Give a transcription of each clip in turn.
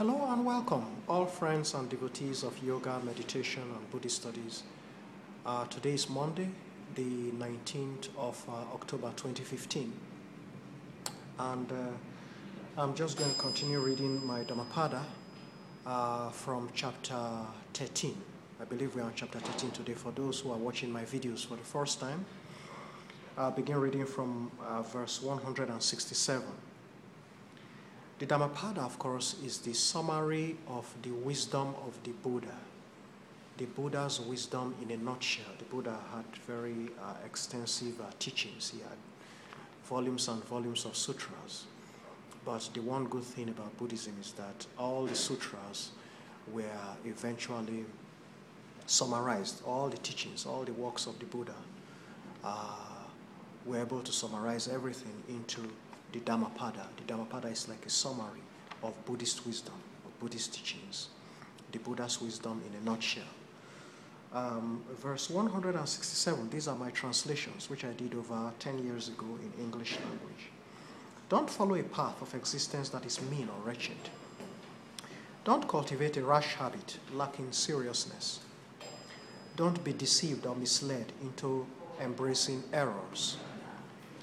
Hello and welcome, all friends and devotees of yoga, meditation, and Buddhist studies. Today is Monday, the 19th of October 2015. And I'm just going to continue reading my Dhammapada from chapter 13. I believe we are on chapter 13 today. For those who are watching my videos for the first time, I'll begin reading from verse 167. The Dhammapada, of course, is the summary of the wisdom of the Buddha. The Buddha's wisdom in a nutshell. The Buddha had very extensive teachings. He had volumes and volumes of sutras. But the one good thing about Buddhism is that all the sutras were eventually summarized. All the teachings, all the works of the Buddha were able to summarize everything into the Dhammapada. The Dhammapada is like a summary of Buddhist wisdom, of Buddhist teachings, the Buddha's wisdom in a nutshell. Verse 167, these are my translations, which I did over 10 years ago in English language. Don't follow a path of existence that is mean or wretched. Don't cultivate a rash habit lacking seriousness. Don't be deceived or misled into embracing errors,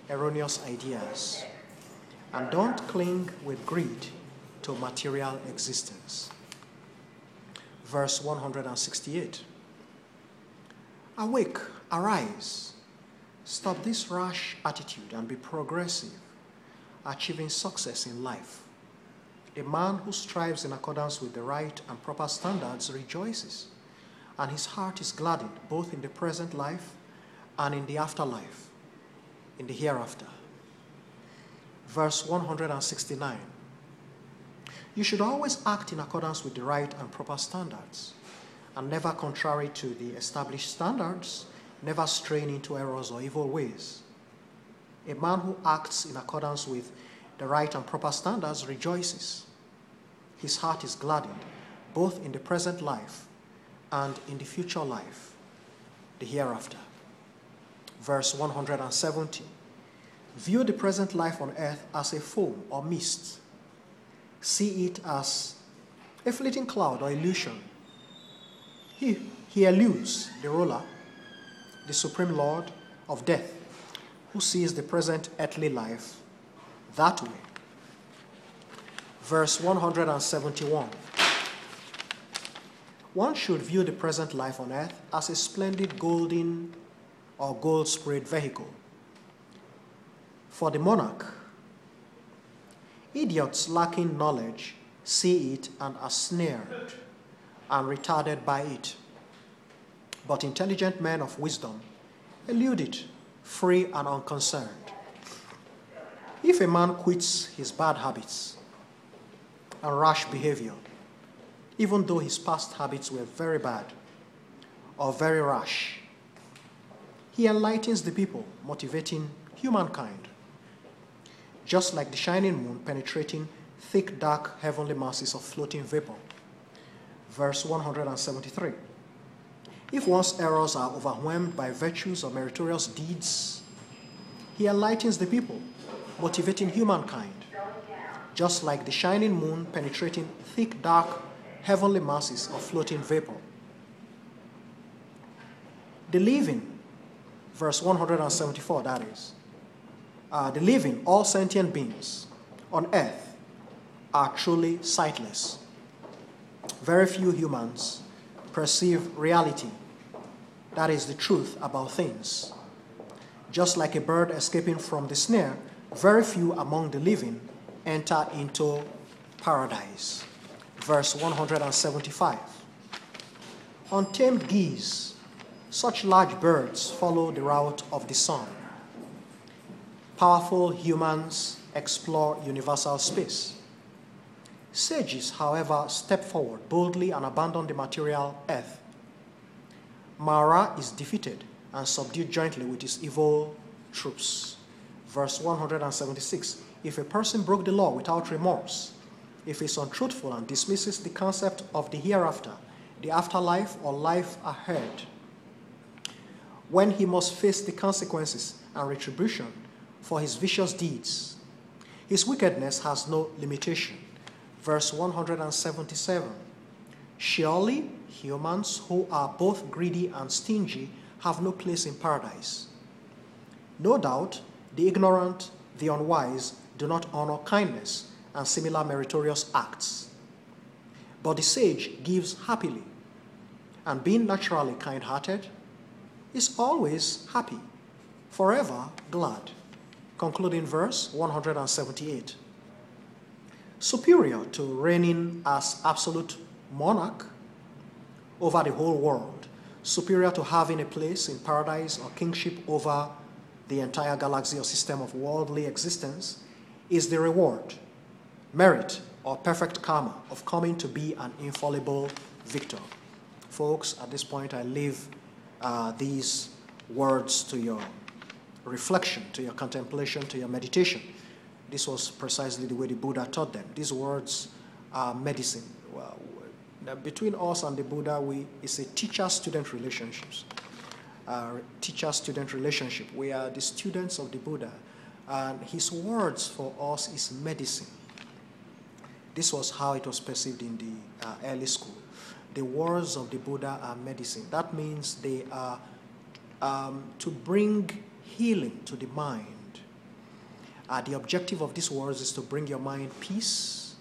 erroneous ideas, and don't cling with greed to material existence. Verse 168. Awake, arise, stop this rash attitude and be progressive, achieving success in life. A man who strives in accordance with the right and proper standards rejoices, and his heart is gladdened both in the present life and in the afterlife, in the hereafter. Verse 169. You should always act in accordance with the right and proper standards, and never contrary to the established standards, never straying into errors or evil ways. A man who acts in accordance with the right and proper standards rejoices. His heart is gladdened, both in the present life and in the future life, the hereafter. Verse 170. View the present life on earth as a foam or mist. See it as a fleeting cloud or illusion. He eludes the ruler, the supreme lord of death, who sees the present earthly life that way. Verse 171. One should view the present life on earth as a splendid golden or gold-sprayed vehicle for the monarch. Idiots lacking knowledge see it and are snared and retarded by it. But intelligent men of wisdom elude it, free and unconcerned. If a man quits his bad habits and rash behavior, even though his past habits were very bad or very rash, he enlightens the people, motivating humankind, just like the shining moon penetrating thick, dark, heavenly masses of floating vapor. Verse 173. If one's errors are overwhelmed by virtues or meritorious deeds, he enlightens the people, motivating humankind, just like the shining moon penetrating thick, dark, heavenly masses of floating vapor. The living, verse 174, that is, the living, all sentient beings on earth are truly sightless. Very few humans perceive reality, that is the truth about things. Just like a bird escaping from the snare, very few among the living enter into paradise. Verse 175. Untamed geese, such large birds follow the route of the sun. Powerful humans explore universal space. Sages, however, step forward boldly and abandon the material earth. Mara is defeated and subdued jointly with his evil troops. Verse 176. If a person broke the law without remorse, if he is untruthful and dismisses the concept of the hereafter, the afterlife or life ahead, when he must face the consequences and retribution for his vicious deeds, his wickedness has no limitation, Verse 177. Surely humans who are both greedy and stingy have no place in paradise. No doubt, the ignorant, the unwise, do not honor kindness and similar meritorious acts. But the sage gives happily, and being naturally kind-hearted, is always happy, forever glad. Concluding verse 178. Superior to reigning as absolute monarch over the whole world, superior to having a place in paradise or kingship over the entire galaxy or system of worldly existence, is the reward, merit, or perfect karma of coming to be an infallible victor. Folks, at this point I leave these words to your reflection, to your contemplation, to your meditation. This was precisely the way the Buddha taught them. These words are medicine. Well, between us and the Buddha, it's a teacher-student relationships. Teacher-student relationship. We are the students of the Buddha, and his words for us is medicine. This was how it was perceived in the early school. The words of the Buddha are medicine. That means they are to bring healing to the mind. The objective of these words is to bring your mind peace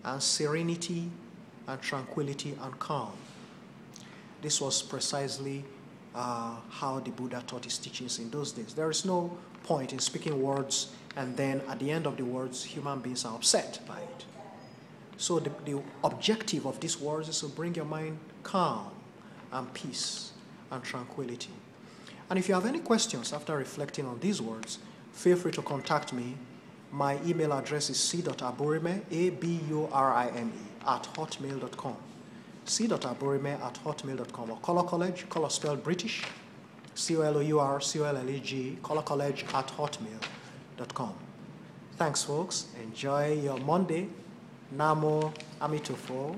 and serenity and tranquility and calm. This was precisely how the Buddha taught his teachings in those days. There is no point in speaking words and then at the end of the words, human beings are upset by it. So the objective of these words is to bring your mind calm and peace and tranquility. And if you have any questions after reflecting on these words, feel free to contact me. My email address is c.aburime, A-B-U-R-I-M-E, @hotmail.com. c.aburime@hotmail.com, or Color College, color spelled British, C-O-L-O-U-R, C-O-L-L-E-G, colorcollege@hotmail.com. Thanks, folks. Enjoy your Monday. Namo Amitofo.